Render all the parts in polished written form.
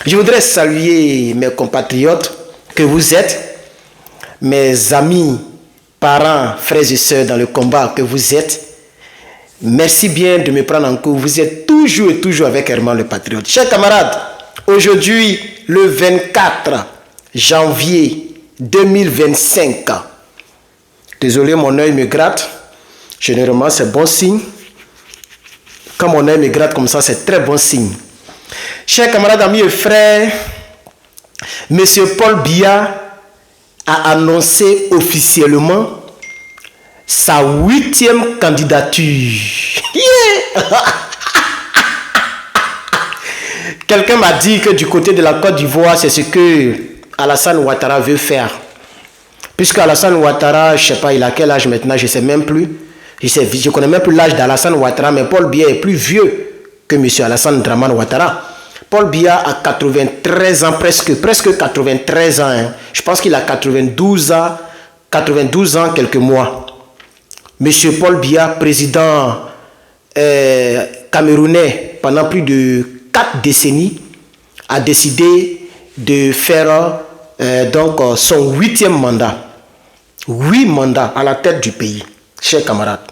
Je voudrais saluer mes compatriotes que vous êtes, mes amis, parents, frères et sœurs dans le combat que vous êtes. Merci bien de me prendre en cours. Vous êtes toujours et toujours avec Herman le Patriote. Chers camarades, aujourd'hui, le 24 janvier 2025, désolé, mon œil me gratte. Généralement, c'est bon signe. Quand mon œil me gratte comme ça, c'est très bon signe. Chers camarades, amis et frères, M. Paul Biya a annoncé officiellement sa 8e candidature. Yeah! Quelqu'un m'a dit que du côté de la Côte d'Ivoire, c'est ce que Alassane Ouattara veut faire. Puisque Alassane Ouattara, je ne sais pas, il a quel âge maintenant, je ne sais même plus. Je ne connais même plus l'âge d'Alassane Ouattara, mais Paul Biya est plus vieux que M. Alassane Dramane Ouattara. Paul Biya a 93 ans, presque 93 ans. Hein. Je pense qu'il a 92 ans quelques mois. Monsieur Paul Biya, président camerounais pendant plus de 4 décennies, a décidé de faire son 8e mandat. 8 mandats à la tête du pays, chers camarades.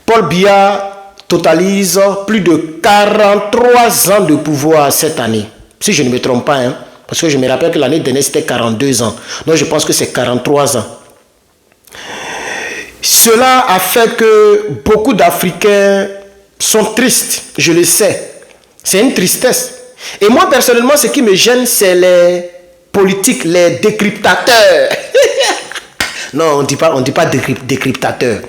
Paul Biya totalise plus de 43 ans de pouvoir cette année. Si je ne me trompe pas, hein, parce que je me rappelle que l'année dernière c'était 42 ans. Donc je pense que c'est 43 ans. Cela a fait que beaucoup d'Africains sont tristes, je le sais. C'est une tristesse. Et moi personnellement, ce qui me gêne, c'est les politiques, les décryptateurs. Non, on ne dit pas décryptateurs.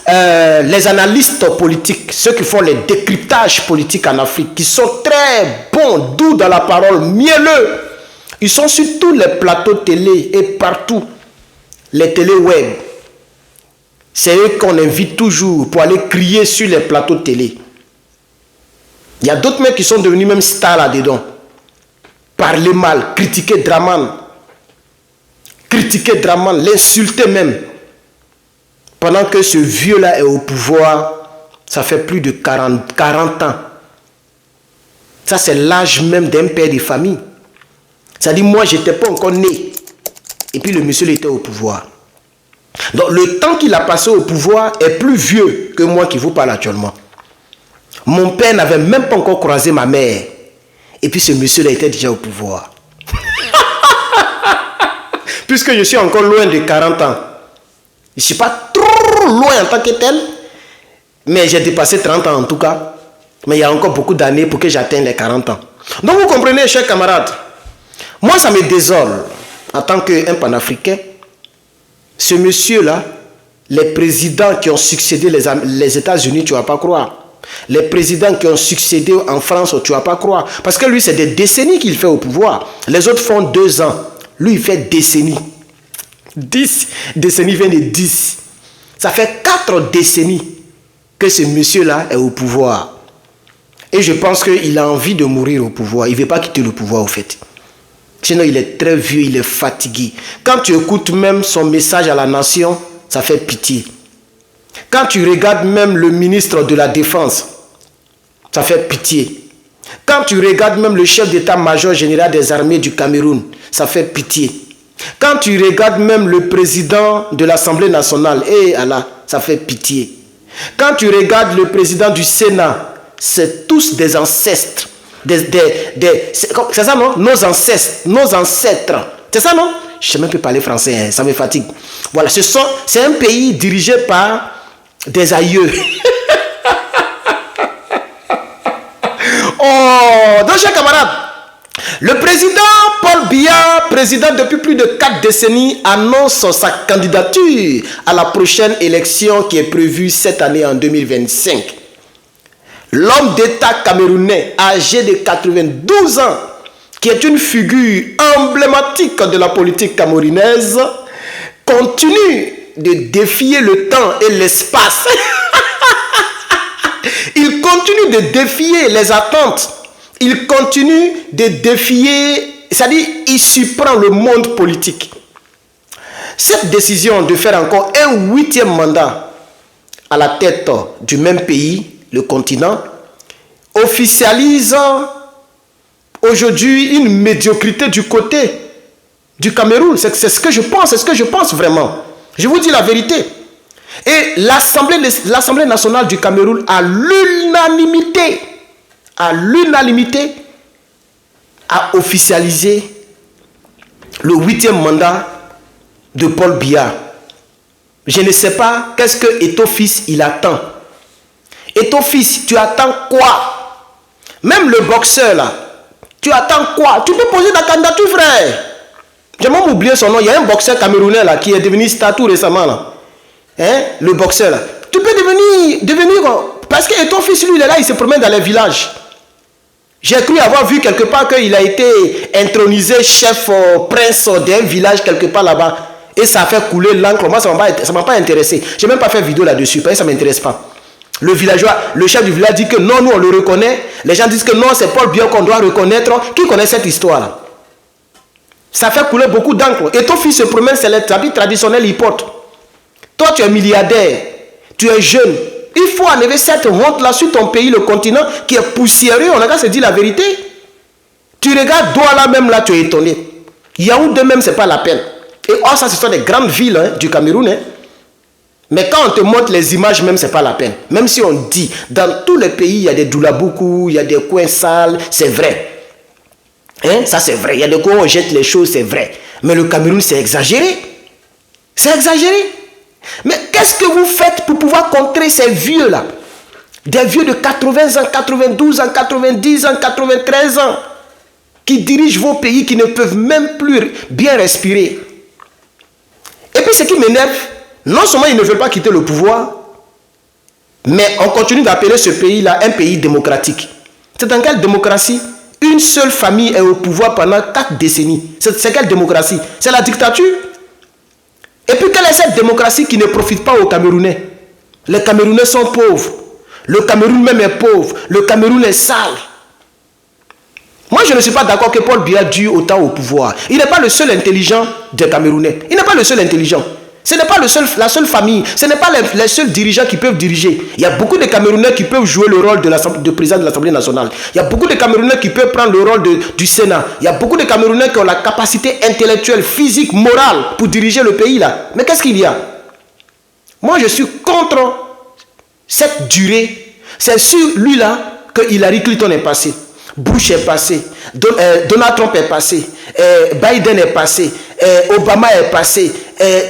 Les analystes politiques, ceux qui font les décryptages politiques en Afrique, qui sont très bons, doux dans la parole, mielleux. Ils sont sur tous les plateaux télé et partout, les télé web. C'est eux qu'on invite toujours pour aller crier sur les plateaux télé. Il y a d'autres mecs qui sont devenus même stars là-dedans. Parler mal, critiquer Dramane, l'insulter même. Pendant que ce vieux-là est au pouvoir, ça fait plus de 40 ans. Ça, c'est l'âge même d'un père de famille. Ça dit, moi, je n'étais pas encore né. Et puis, le monsieur était au pouvoir. Donc, le temps qu'il a passé au pouvoir est plus vieux que moi qui vous parle actuellement. Mon père n'avait même pas encore croisé ma mère. Et puis, ce monsieur-là était déjà au pouvoir. Puisque je suis encore loin de 40 ans. Je ne suis pas trop loin en tant que tel, mais j'ai dépassé 30 ans en tout cas. Mais il y a encore beaucoup d'années pour que j'atteigne les 40 ans. Donc vous comprenez, chers camarades, moi ça me désole en tant qu'un panafricain. Ce monsieur-là, les présidents qui ont succédé les États-Unis, tu ne vas pas croire. Les présidents qui ont succédé en France, tu ne vas pas croire. Parce que lui, c'est des décennies qu'il fait au pouvoir. Les autres font 2 ans. Lui, il fait décennies. 10 décennies viennent de 10. Ça fait 4 décennies que ce monsieur-là est au pouvoir. Et je pense qu'il a envie de mourir au pouvoir. Il ne veut pas quitter le pouvoir, au fait. Sinon, il est très vieux, il est fatigué. Quand tu écoutes même son message à la nation, ça fait pitié. Quand tu regardes même le ministre de la Défense, ça fait pitié. Quand tu regardes même le chef d'état-major général des armées du Cameroun, ça fait pitié. Quand tu regardes même le président de l'Assemblée nationale, Allah, ça fait pitié. Quand tu regardes le président du Sénat, c'est tous des ancêtres. C'est ça, non? Nos ancêtres. C'est ça, non? Je ne sais même plus parler français, hein, ça me fatigue. Voilà, c'est un pays dirigé par des aïeux. Oh, donc, chers camarades, le président Paul Biya, président depuis plus de 4 décennies, annonce sa candidature à la prochaine élection qui est prévue cette année en 2025. L'homme d'État camerounais, âgé de 92 ans, qui est une figure emblématique de la politique camerounaise, continue de défier le temps et l'espace. Il continue de défier les attentes. Il continue de défier, c'est-à-dire il surprend le monde politique. Cette décision de faire encore un 8e mandat à la tête du même pays, le continent, officialise aujourd'hui une médiocrité du côté du Cameroun. C'est ce que je pense, c'est ce que je pense vraiment. Je vous dis la vérité. Et l'Assemblée nationale du Cameroun, à l'unanimité, a officialisé le 8e mandat de Paul Biya. Je ne sais pas qu'est-ce que Eto'o-Fils il attend. Eto'o-Fils, tu attends quoi? Même le boxeur là, tu attends quoi? Tu peux poser ta candidature, frère. J'ai même oublié son nom. Il y a un boxeur camerounais là qui est devenu star tout récemment là. Hein? Le boxeur là. Tu peux devenir parce que Eto'o-Fils lui il est là, il se promène dans les villages. J'ai cru avoir vu quelque part qu'il a été intronisé chef prince d'un village quelque part là-bas. Et ça a fait couler l'encre. Moi, ça ne m'a pas intéressé. Je n'ai même pas fait vidéo là-dessus, parce que ça ne m'intéresse pas. Le villageois, le chef du village dit que non, nous on le reconnaît. Les gens disent que non, c'est Paul Biya qu'on doit reconnaître. Qui connaît cette histoire-là? Ça fait couler beaucoup d'encre. Et ton fils se promène, c'est les habits traditionnels, il porte. Toi, tu es milliardaire, tu es jeune. Il faut enlever cette honte-là sur ton pays, le continent, qui est poussiéreux. On a qu'à se dire la vérité. Tu regardes Douala même là, tu es étonné. Yaoundé même, ce n'est pas la peine. Et oh, ça, ce sont des grandes villes hein, du Cameroun. Hein. Mais quand on te montre les images, même, ce n'est pas la peine. Même si on dit, dans tous les pays, il y a des doulaboukou, il y a des coins sales, c'est vrai. Hein? Ça, c'est vrai. Il y a des coins où on jette les choses, c'est vrai. Mais le Cameroun, c'est exagéré. C'est exagéré. Mais qu'est-ce que vous faites pour pouvoir contrer ces vieux-là? Des vieux de 80 ans, 92 ans, 90 ans, 93 ans, qui dirigent vos pays, qui ne peuvent même plus bien respirer. Et puis ce qui m'énerve, non seulement ils ne veulent pas quitter le pouvoir, mais on continue d'appeler ce pays-là un pays démocratique. C'est dans quelle démocratie? Une seule famille est au pouvoir pendant 4 décennies. C'est quelle démocratie? C'est la dictature. Et puis quelle est cette démocratie qui ne profite pas aux Camerounais? Les Camerounais sont pauvres. Le Cameroun même est pauvre. Le Cameroun est sale. Moi, je ne suis pas d'accord que Paul Biya dure autant au pouvoir. Il n'est pas le seul intelligent des Camerounais. Il n'est pas le seul intelligent. Ce n'est pas la seule famille. Ce n'est pas les seuls dirigeants qui peuvent diriger. Il y a beaucoup de Camerounais qui peuvent jouer le rôle de président de l'Assemblée nationale. Il y a beaucoup de Camerounais qui peuvent prendre le rôle du Sénat. Il y a beaucoup de Camerounais qui ont la capacité intellectuelle, physique, morale pour diriger le pays là. Mais qu'est-ce qu'il y a? Moi, je suis contre cette durée. C'est sur lui là que Hillary Clinton est passé. Bush est passé, Donald Trump est passé, Biden est passé, Obama est passé,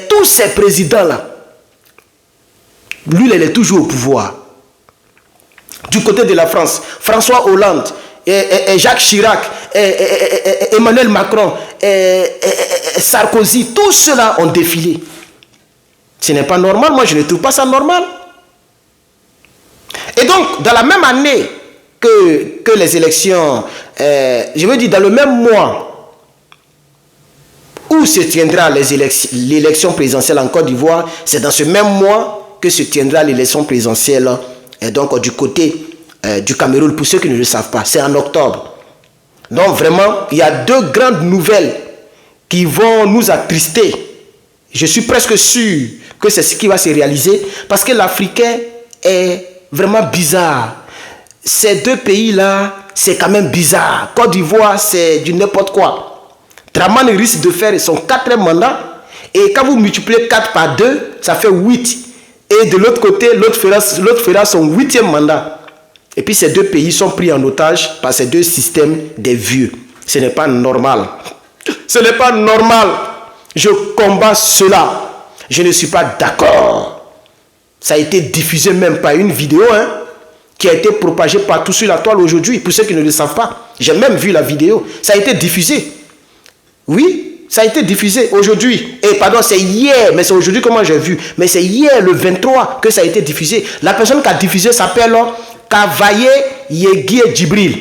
tous ces présidents-là, lui, il est toujours au pouvoir. Du côté de la France, François Hollande, Jacques Chirac, Emmanuel Macron, Sarkozy, tous ceux-là ont défilé. Ce n'est pas normal, moi je ne trouve pas ça normal. Et donc, dans la même année que les élections, je veux dire dans le même mois où se tiendra l'élection présidentielle en Côte d'Ivoire, c'est dans ce même mois que se tiendra l'élection présidentielle donc du côté du Cameroun, pour ceux qui ne le savent pas, c'est en octobre. Donc vraiment, il y a 2 grandes nouvelles qui vont nous attrister. Je suis presque sûr que c'est ce qui va se réaliser, parce que l'Africain est vraiment bizarre. Ces 2 pays-là, c'est quand même bizarre. Côte d'Ivoire, c'est du n'importe quoi. Dramane risque de faire son 4e mandat. Et quand vous multipliez 4 par 2, ça fait 8. Et de l'autre côté, l'autre fera son 8e mandat. Et puis ces 2 pays sont pris en otage par ces 2 systèmes des vieux. Ce n'est pas normal. Ce n'est pas normal. Je combats cela. Je ne suis pas d'accord. Ça a été diffusé même par une vidéo, qui a été propagée partout sur la toile aujourd'hui, pour ceux qui ne le savent pas. J'ai même vu la vidéo. Ça a été diffusé. Oui, ça a été diffusé aujourd'hui. Et pardon, c'est hier, mais c'est aujourd'hui comment j'ai vu. Mais c'est hier, le 23, que ça a été diffusé. La personne qui a diffusé s'appelle Kavaye Yegie Djibril.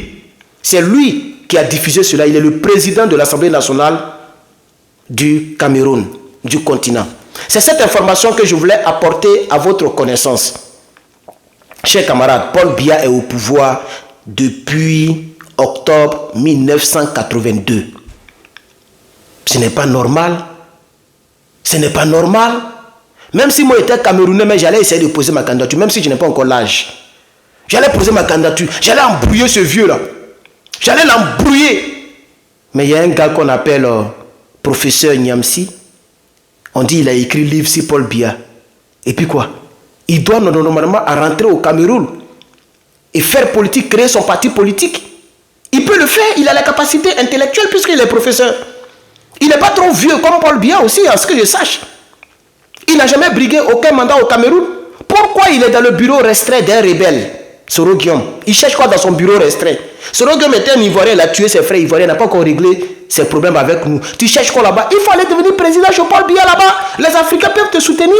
C'est lui qui a diffusé cela. Il est le président de l'Assemblée nationale du Cameroun, du continent. C'est cette information que je voulais apporter à votre connaissance. Chers camarades, Paul Biya est au pouvoir depuis octobre 1982. Ce n'est pas normal. Ce n'est pas normal. Même si moi j'étais Camerounais, mais j'allais essayer de poser ma candidature, même si je n'ai pas encore l'âge. J'allais poser ma candidature. J'allais embrouiller ce vieux-là. J'allais l'embrouiller. Mais il y a un gars qu'on appelle professeur Niamsi. On dit qu'il a écrit livre sur Paul Biya. Et puis quoi? Il doit normalement rentrer au Cameroun et faire politique, créer son parti politique. Il peut le faire, il a la capacité intellectuelle puisqu'il est professeur. Il n'est pas trop vieux comme Paul Biya aussi, à ce que je sache. Il n'a jamais brigué aucun mandat au Cameroun. Pourquoi il est dans le bureau restreint d'un rebelle, Soro Guillaume? Il cherche quoi dans son bureau restreint? Soro Guillaume était un Ivoirien, il a tué ses frères ivoiriens, il n'a pas encore réglé ses problèmes avec nous. Tu cherches quoi là-bas? Il faut aller devenir président chez Paul Biya là-bas. Les Africains peuvent te soutenir.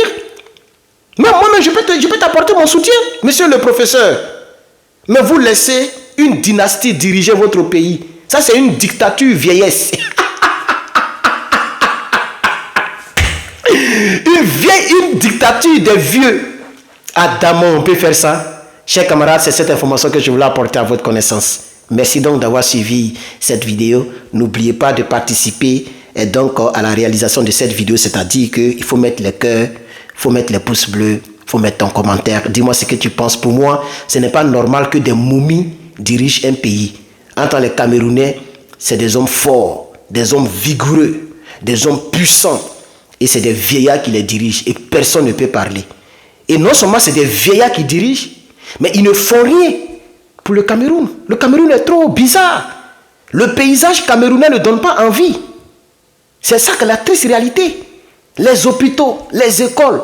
Même moi-même, je peux t'apporter mon soutien, monsieur le professeur. Mais vous laissez une dynastie diriger votre pays. Ça, c'est une dictature vieillesse. Une dictature des vieux. Adamant, on peut faire ça. Chers camarades, c'est cette information que je voulais apporter à votre connaissance. Merci donc d'avoir suivi cette vidéo. N'oubliez pas de participer et donc à la réalisation de cette vidéo, c'est-à-dire qu'il faut mettre les cœurs, il faut mettre les pouces bleus, il faut mettre ton commentaire. Dis-moi ce que tu penses. Pour moi, ce n'est pas normal que des momies dirigent un pays. Entre les Camerounais, c'est des hommes forts, des hommes vigoureux, des hommes puissants. Et c'est des vieillards qui les dirigent et personne ne peut parler. Et non seulement c'est des vieillards qui dirigent, mais ils ne font rien pour le Cameroun. Le Cameroun est trop bizarre. Le paysage camerounais ne donne pas envie. C'est ça que la triste réalité. Les hôpitaux, les écoles.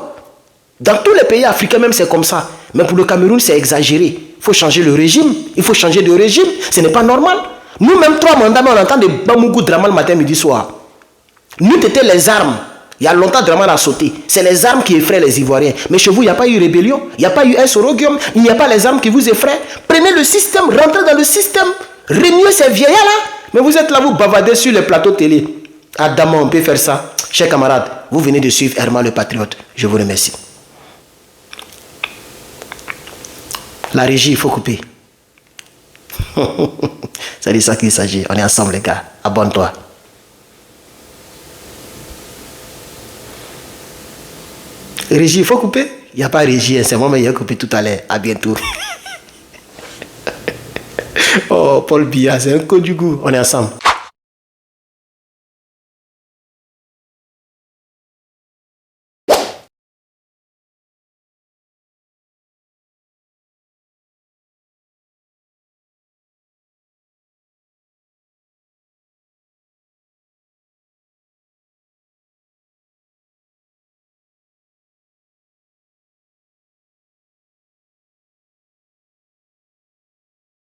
Dans tous les pays africains même c'est comme ça. Mais pour le Cameroun c'est exagéré. Il faut changer le régime. Il faut changer de régime. Ce n'est pas normal. Nous-mêmes 3 mandats, on entend des Bamougou Draman le matin, midi, soir. Nous étions les armes. Il y a longtemps, Draman a sauté. C'est les armes qui effraient les Ivoiriens. Mais chez vous, il n'y a pas eu rébellion. Il n'y a pas eu un Soro Guillaume. Il n'y a pas les armes qui vous effraient. Prenez le système, rentrez dans le système. Régnez ces vieillards-là. Mais vous êtes là, vous bavardez sur les plateaux télé. Adamant, on peut faire ça. Chers camarades, vous venez de suivre Herman le Patriote. Je vous remercie. La régie, il faut couper. C'est de ça qu'il s'agit. On est ensemble, les gars. Abonne-toi. Régie, il faut couper. Il n'y a pas régie, c'est moi, mais il a coupé tout à l'heure. À bientôt. Oh, Paul Biya, c'est un coup du goût. On est ensemble.